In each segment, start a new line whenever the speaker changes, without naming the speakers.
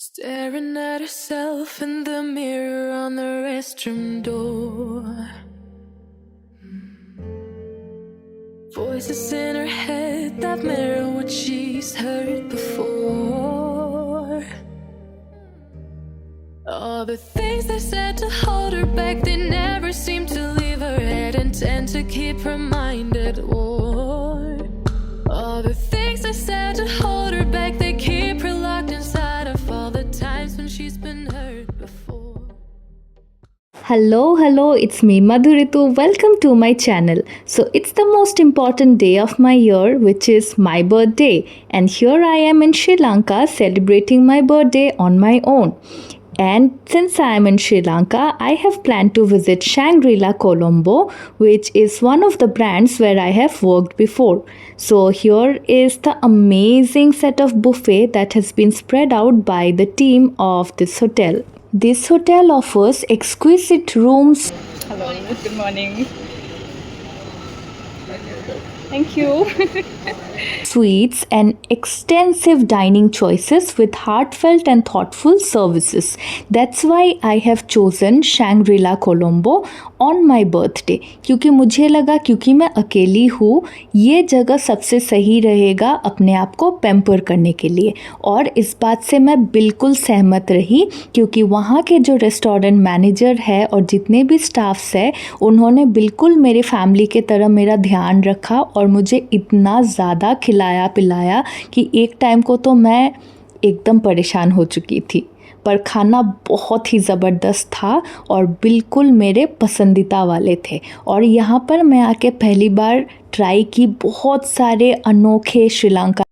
Staring at herself in the mirror on the restroom door. Voices in her head that mirror what she's heard before. All the things they said to hold her back, they never seem to leave her head and tend to keep her mind at war. All the things they said to hold her back, they keep her locked inside of all the times when she's been hurt before.
Hello, it's me Madhuritu. Welcome to my channel. So it's the most important day of my year, which is my birthday, and here I am in Sri Lanka celebrating my birthday on my own. And since I am in Sri Lanka, I have planned to visit Shangri-La Colombo, which is one of the brands where I have worked before. So here is the amazing set of buffet that has been spread out by the team of this hotel. This hotel offers exquisite rooms.
Hello, good morning. Thank you.
Suites and extensive dining choices with heartfelt and thoughtful services. That's why I have chosen Shangri-La Colombo on my birthday. क्योंकि मुझे लगा क्योंकि मैं अकेली हूँ, ये जगह सबसे सही रहेगा अपने आप को पैम्पर करने के लिए। और इस बात से मैं बिल्कुल सहमत रही क्योंकि वहाँ के जो रेस्टोरेंट मैनेजर है और जितने भी स्टाफ्स है, उन्होंने बिल्कुल मेरे फैमिली के तरह मेरा ध्यान रखा और मुझे इतना ज़्यादा खिलाया पिलाया कि एक टाइम को तो मैं एकदम परेशान हो चुकी थी। पर खाना बहुत ही ज़बरदस्त था और बिल्कुल मेरे पसंदीदा वाले थे। और यहाँ पर मैं आके पहली बार ट्राई की बहुत सारे अनोखे श्रीलंका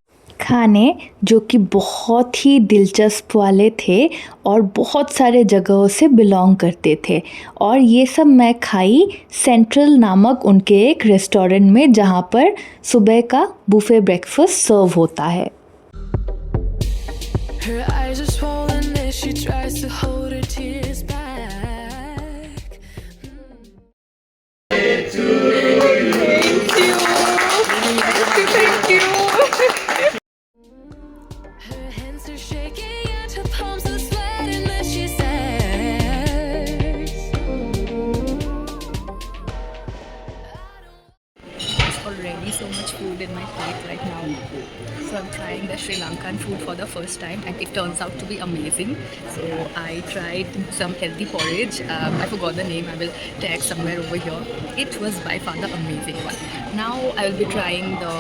खाने जो कि बहुत ही दिलचस्प वाले थे और बहुत सारे जगहों से बिलोंग करते थे। और ये सब मैं खाई सेंट्रल नामक उनके एक रेस्टोरेंट में, जहाँ पर सुबह का बुफे ब्रेकफास्ट सर्व होता है।
Her eyes are swollen as she tries to hold her tears back.
Thank you.
Her hands are shaking and her palms are sweating as she says,
There's already so much food in my plate right now. So I'm trying the Sri Lankan food for the first time and it turns out to be amazing. So I tried some healthy porridge. I forgot the name. I will tag somewhere over here. It was by far the amazing one. Now I will be trying the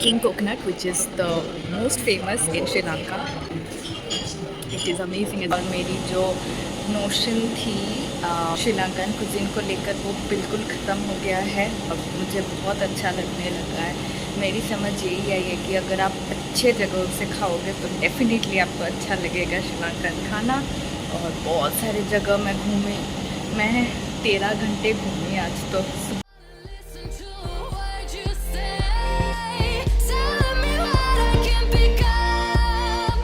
king coconut, which is the most famous in Sri Lanka. It is amazing. और मेरी जो notion थी Sri Lankan cuisine को लेकर वो बिल्कुल ख़त्म हो गया है और मुझे बहुत अच्छा लगने लगा है। मेरी समझ यही आई है कि अगर आप अच्छे जगहों से खाओगे तो डेफिनेटली आपको अच्छा लगेगा श्रीलंकन खाना। और बहुत सारी जगह मैं घूमी, मैं 13 घंटे घूमी आज तो।
listen to a word you say, telling me what I can become,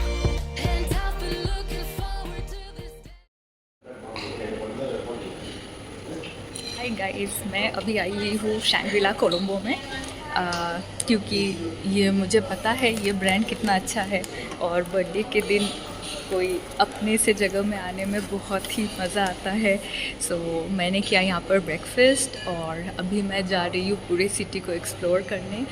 and I've been looking forward to this day.
Hi guys, मैं अभी आई हुई हूँ शैंग्रीला कोलंबो में क्योंकि ये मुझे पता है ये ब्रांड कितना अच्छा है और बर्थडे के दिन कोई अपने से जगह में आने में बहुत ही मज़ा आता है। सो मैंने किया यहाँ पर ब्रेकफास्ट और अभी मैं जा रही हूँ पूरी सिटी को एक्सप्लोर करने।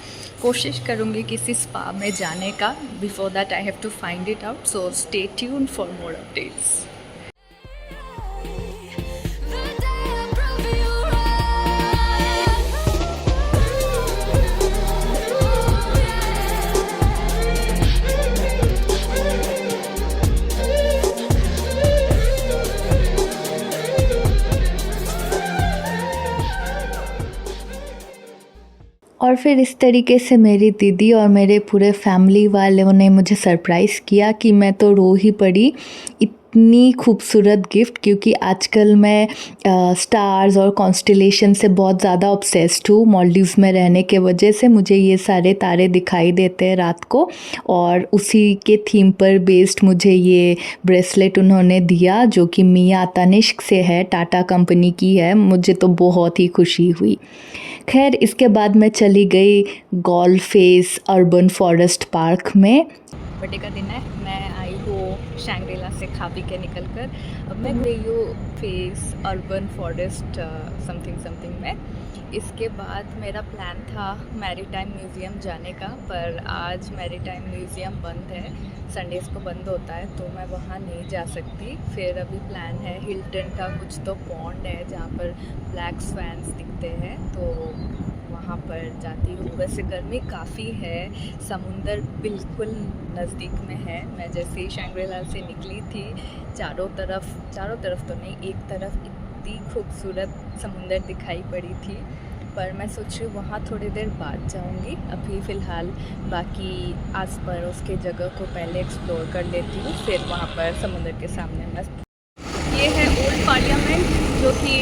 कोशिश करूँगी किसी स्पा में जाने का। Before that I have to find it out, so stay tuned for more updates.
The day I prove you
और फिर इस तरीके से मेरी दीदी और मेरे पूरे फैमिली वालों ने मुझे सरप्राइज़ किया कि मैं तो रो ही पड़ी। इतनी खूबसूरत गिफ्ट, क्योंकि आजकल मैं स्टार्स और कॉन्स्टलेशन से बहुत ज़्यादा ऑब्सेस्ड हूँ। मालदीव्स में रहने के वजह से मुझे ये सारे तारे दिखाई देते हैं रात को, और उसी के थीम पर बेस्ड मुझे ये ब्रेसलेट उन्होंने दिया जो कि मिया तनिष्क से है, टाटा कंपनी की है। मुझे तो बहुत ही खुशी हुई। खैर, इसके बाद मैं चली गई Galle Face urban forest park में।
बर्थडे का दिन है, मैं आई हूँ शैंग्रीला से खा पी के निकल कर अब मैं गई हूँ फेस अर्बन फॉरेस्ट समथिंग में। इसके बाद मेरा प्लान था मैरीटाइम म्यूज़ियम जाने का, पर आज मैरीटाइम म्यूज़ियम बंद है, संडेज़ को बंद होता है, तो मैं वहाँ नहीं जा सकती। फिर अभी प्लान है हिल्टन का कुछ तो पॉन्ड है जहाँ पर ब्लैक स्वैन्स दिखते हैं, तो वहाँ पर जाती हूँ। वैसे गर्मी काफ़ी है, समुंदर बिल्कुल नज़दीक में है। मैं जैसे ही शैंग्रीला से निकली थी, चारों तरफ तो नहीं, एक तरफ इतनी खूबसूरत समुंदर दिखाई पड़ी थी, पर मैं सोच रही हूँ वहाँ थोड़ी देर बाद जाऊँगी। अभी फ़िलहाल बाकी आस पड़ोस के जगह को पहले एक्सप्लोर कर लेती हूँ, फिर वहाँ पर समुंदर के सामने मैं। ये है ओल्ड पार्लियामेंट, जो कि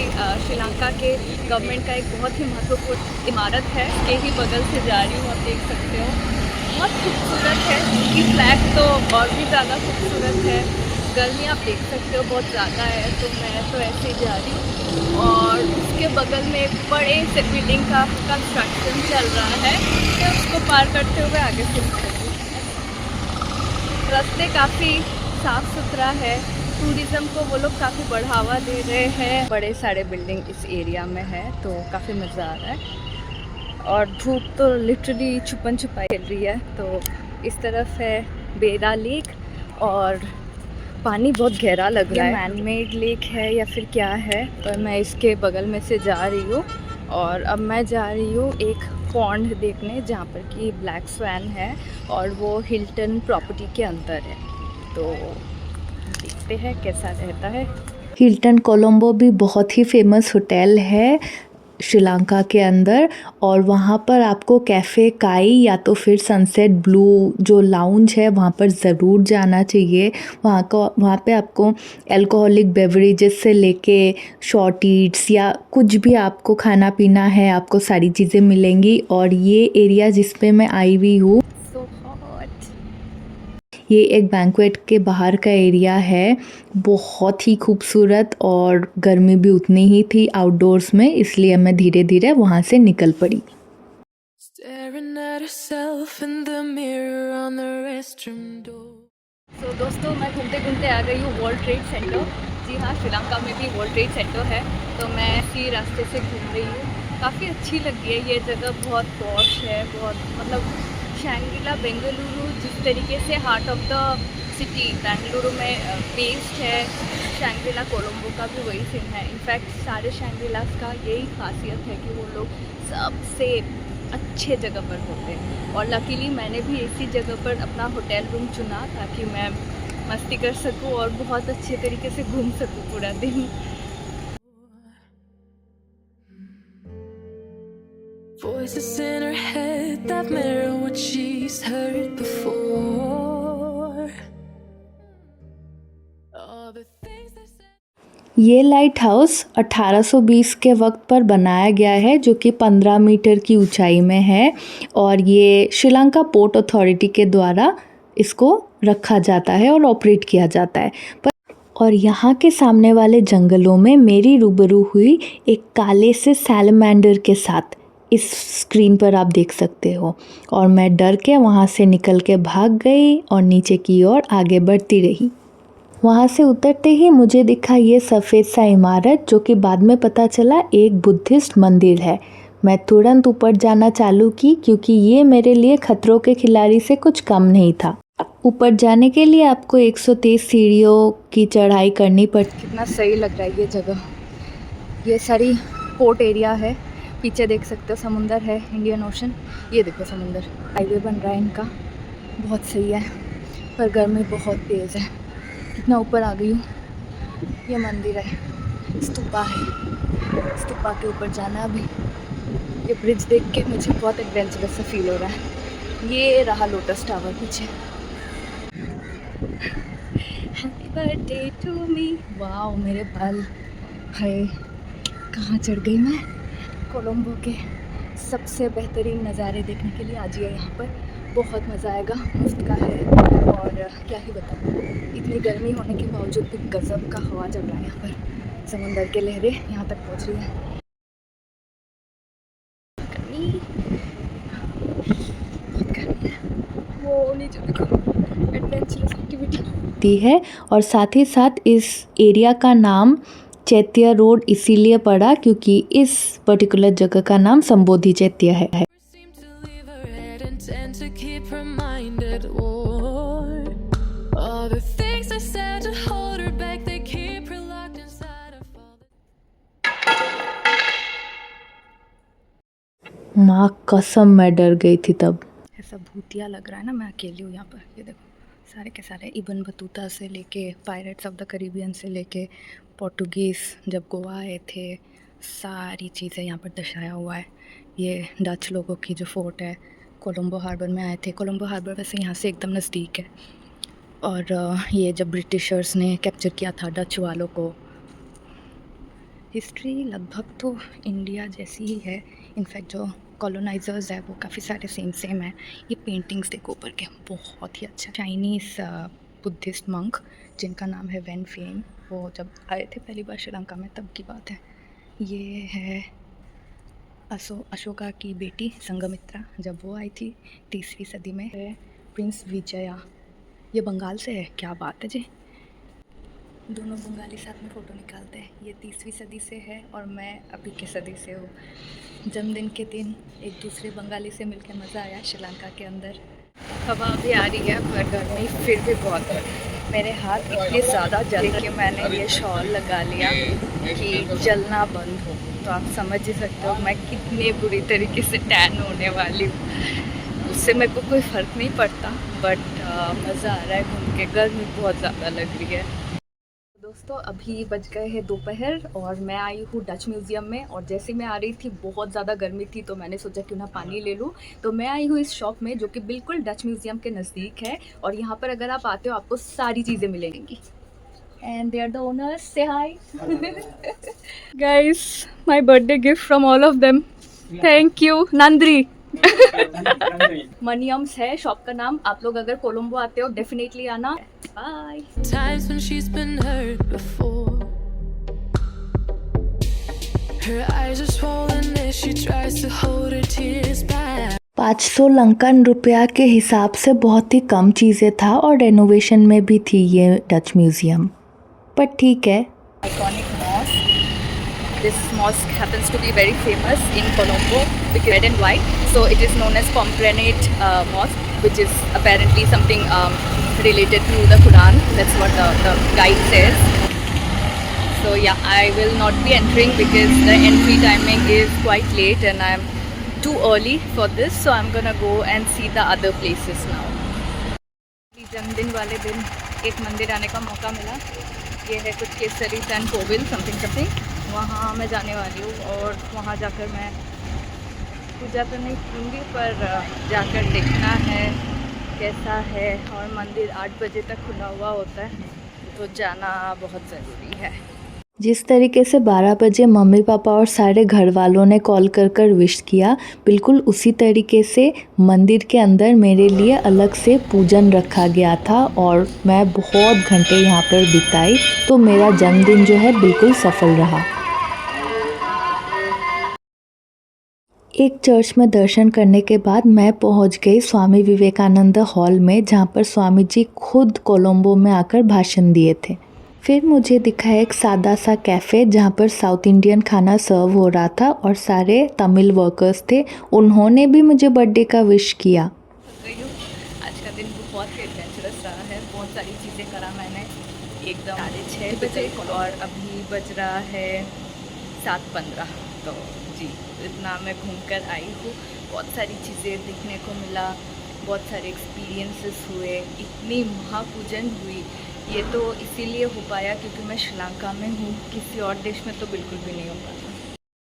श्रीलंका के गवर्नमेंट का एक बहुत ही महत्वपूर्ण इमारत है। इसके ही बगल से जा रही हूँ, आप देख सकते हो, बहुत खूबसूरत है। इसकी फ्लैग तो और भी ज़्यादा खूबसूरत है। गर्मी आप देख सकते हो बहुत ज़्यादा है, तो मैं तो ऐसे ही जा रही हूँ। और उसके बगल में एक बड़े से बिल्डिंग का कंस्ट्रक्शन चल रहा है, मैं उसको पार करते हुए आगे से निकलूँ। रास्ते काफ़ी साफ़ सुथरा है, टूरिज़्म को वो लोग काफ़ी बढ़ावा दे रहे हैं। बड़े सारे बिल्डिंग इस एरिया में है, तो काफ़ी मज़ा आ रहा है। और धूप तो लिटरली छुपन छुपाई चल रही है। तो इस तरफ है बेरा लेक, और पानी बहुत गहरा लग रहा है। मैन मेड लेक है या फिर क्या है, पर मैं इसके बगल में से जा रही हूँ। और अब मैं जा रही हूँ एक पॉन्ड देखने जहाँ पर कि ब्लैक स्वैन है, और वो हिल्टन प्रॉपर्टी के अंदर है। तो देखते हैं कैसा रहता है।
हिल्टन कोलंबो भी बहुत ही फेमस होटल है श्रीलंका के अंदर, और वहाँ पर आपको कैफ़े काई या तो फिर सनसेट ब्लू जो लाउंज है वहाँ पर ज़रूर जाना चाहिए। वहाँ पे आपको अल्कोहलिक बेवरेजेस से लेके शॉर्ट ईट्स या कुछ भी आपको खाना पीना है, आपको सारी चीज़ें मिलेंगी। और ये एरिया जिस पे मैं आई हुई हूँ, ये एक बैंक्वेट के बाहर का एरिया है, बहुत ही खूबसूरत, और गर्मी भी उतनी ही थी आउटडोर्स में, इसलिए मैं धीरे धीरे वहाँ से निकल पड़ी।
Staring at herself in the mirror on the restroom door.
तो दोस्तों, मैं घूमते घूमते आ गई हूँ वर्ल्ड ट्रेड सेंटर। जी हाँ, श्रीलंका में भी वर्ल्ड ट्रेड सेंटर है, तो मैं इसी रास्ते से घूम रही हूँ। काफ़ी अच्छी लगी है ये जगह, बहुत पॉश है, बहुत मतलब शैंग्रीला बेंगलुरु जिस तरीके से heart of the city Bengaluru में बेस्ड है, शैंग्रीला कोलंबो का भी वही सीन है। इनफैक्ट सारे शैंग्रीलास का यही खासियत है कि वो लोग सबसे अच्छे जगह पर होते हैं। और लकीली मैंने भी इसी जगह पर अपना होटल रूम चुना ताकि मैं मस्ती कर सकूं और बहुत अच्छे तरीके से घूम सकूं पूरा दिन।
Voices in her head that mirror what she's heard before. All the things they said.
ये लाइट हाउस 1820 के वक्त पर बनाया गया है, जो कि 15 मीटर की ऊंचाई में है, और ये श्रीलंका पोर्ट अथॉरिटी के द्वारा इसको रखा जाता है और ऑपरेट किया जाता है। और यहाँ के सामने वाले जंगलों में मेरी रूबरू हुई एक काले से सैलमेंडर के साथ, इस स्क्रीन पर आप देख सकते हो। और मैं डर के वहाँ से निकल के भाग गई और नीचे की ओर आगे बढ़ती रही। वहाँ से उतरते ही मुझे दिखा ये सफ़ेद सा इमारत, जो कि बाद में पता चला एक बुद्धिस्ट मंदिर है। मैं तुरंत ऊपर जाना चालू की, क्योंकि ये मेरे लिए खतरों के खिलाड़ी से कुछ कम नहीं था। ऊपर जाने के लिए आपको 123 सीढ़ियों की चढ़ाई करनी पड़ती।
कितना सही लग रहा है ये जगह। ये सारी पोर्ट एरिया है, पीछे देख सकते हो समुंदर है, इंडियन ओशन। ये देखो समुंदर, हाईवे बन रहा है इनका, बहुत सही है, पर गर्मी बहुत तेज़ है। कितना ऊपर आ गई हूँ। ये मंदिर है, स्तूपा है, स्तूपा के ऊपर जाना। अभी ये ब्रिज देख के मुझे बहुत एडवेंचरस सा फील हो रहा है। ये रहा लोटस टावर पीछे। Happy birthday to me. वाह, मेरे बाल है, कहाँ चढ़ गई मैं। कोलंबो के सबसे बेहतरीन नज़ारे देखने के लिए आज ये यहाँ पर, बहुत मज़ा आएगा। मुफ्त का है, और क्या ही बताऊँ, इतनी गर्मी होने के बावजूद भी गज़ब का हवा चल रहा है यहाँ पर। समुंदर के लहरें यहाँ तक पहुँच रही हैं। बहुत गर्मी है। वो नीचे देखो, एडवेंचरस एक्टिविटी।
दिखती है और साथ ही साथ इस एरिया का नाम चैत्य रोड इसीलिए पड़ा क्योंकि इस पर्टिकुलर जगह का नाम संबोधि चैत्य है।
Seem to leave her head and tend to keep reminded. Or all the things I said to hold her back, they keep her locked inside of all the.
माँ कसम मैं डर गई थी तब।
ऐसा भूतिया लग रहा है ना, मैं अकेली हूँ यहाँ पर। ये देखो सारे के सारे इबन बतूता से लेके पायरेट्स ऑफ द करीबियन से लेके पोर्टुगीज़ जब गोवा आए थे, सारी चीज़ें यहाँ पर दर्शाया हुआ है। ये डच लोगों की जो फोर्ट है, कोलंबो हार्बर में आए थे। कोलंबो हार्बर वैसे यहाँ से एकदम नज़दीक है। और ये जब ब्रिटिशर्स ने कैप्चर किया था डच वालों को। हिस्ट्री लगभग तो इंडिया जैसी ही है। इनफैक्ट जो कॉलोनाइजर्स है वो काफ़ी सारे सेम है। ये पेंटिंग्स देखो ऊपर के, बहुत ही अच्छा। चाइनीज़ बुद्धिस्ट मंक जिनका नाम है वेन फेन, वो जब आए थे पहली बार श्रीलंका में तब की बात है। ये है अशोका की बेटी संघमित्रा, जब वो आई थी 30वीं सदी में। है प्रिंस विजया, ये बंगाल से है। क्या बात है जी, दोनों बंगाली साथ में फ़ोटो निकालते हैं। ये 30वीं सदी से है और मैं अभी की सदी से हूँ। जन्मदिन के दिन एक दूसरे बंगाली से मिलकर मज़ा आया श्रीलंका के अंदर। हवा भी आ रही है पर गर्मी फिर भी बहुत है। मेरे हाथ इतने ज़्यादा जल रहे कि मैंने ये शॉल लगा लिया कि जलना बंद हो। तो आप समझ ही सकते हो मैं कितनी बुरी तरीके से टैन होने वाली हूँ। उससे मेरे को कोई फ़र्क नहीं पड़ता, बट मज़ा आ रहा है घूम के। गर्मी बहुत ज़्यादा लग रही है। दोस्तों अभी बज गए हैं दोपहर और मैं आई हूँ डच म्यूज़ियम में। और जैसे मैं आ रही थी बहुत ज़्यादा गर्मी थी तो मैंने सोचा क्यों ना पानी ले लूँ। तो मैं आई हूँ इस शॉप में जो कि बिल्कुल डच म्यूज़ियम के नज़दीक है। और यहाँ पर अगर आप आते हो आपको सारी चीज़ें मिलेंगी। And they are the owners, say hi guys, my birthday gift from all of them. Thank you नंद्री। मनियम्स है शॉप का नाम। आप लोग अगर कोलंबो आते हो डेफिनेटली आना। Bye.
Times when she's been hurt before. Her eyes are swollen as she tries to hold her tears back.
500 Lankan रुपया के हिसाब से बहुत ही कम चीज़ें था और रेनोवेशन में भी थी ये डच म्यूज़ियम, पर ठीक है।
Iconic mosque. This mosque happens to be very famous in Colombo because red and white. So it is known as Pomegranate Mosque, which is apparently something related to the Quran. That's what the guide says. So yeah, I will not be entering because the entry timing is quite late and I'm too early for this. So I'm gonna go and see the other places now. जन्मदिन वाले दिन एक मंदिर आने का मौका मिला। ये है कुछ केसरी एंड कोविल समथिंग। वहाँ मैं जाने वाली हूँ और वहाँ जाकर मैं पूजा तो नहीं करूँगी पर जाकर देखना है कैसा है। और मंदिर 8 बजे तक खुला हुआ होता है तो जाना बहुत ज़रूरी है।
जिस तरीके से 12 बजे मम्मी पापा और सारे घर वालों ने कॉल कर विश किया, बिल्कुल उसी तरीके से मंदिर के अंदर मेरे लिए अलग से पूजन रखा गया था और मैं बहुत घंटे यहाँ पर बिताई। तो मेरा जन्मदिन जो है बिल्कुल सफल रहा। एक चर्च में दर्शन करने के बाद मैं पहुँच गई स्वामी विवेकानंद हॉल में, जहाँ पर स्वामी जी खुद कोलंबो में आकर भाषण दिए थे। फिर मुझे दिखा एक सादा सा कैफ़े जहाँ पर साउथ इंडियन खाना सर्व हो रहा था और सारे तमिल वर्कर्स थे। उन्होंने भी मुझे बर्थडे का विश किया।
आज का दिन बहुत एडवेंचरस रहा है। बहुत सारी चीज़ें करा मैंने एकदम 6:30 बजे और अभी बज रहा है 7:15। तो जी इतना मैं घूम कर आई हूँ। बहुत सारी चीज़ें देखने को मिला, बहुत सारे एक्सपीरियंसेस हुए, इतनी महापूजन हुई। ये तो इसीलिए हो पाया क्योंकि मैं श्रीलंका में हूँ, किसी और देश में तो बिल्कुल भी नहीं हो पाता।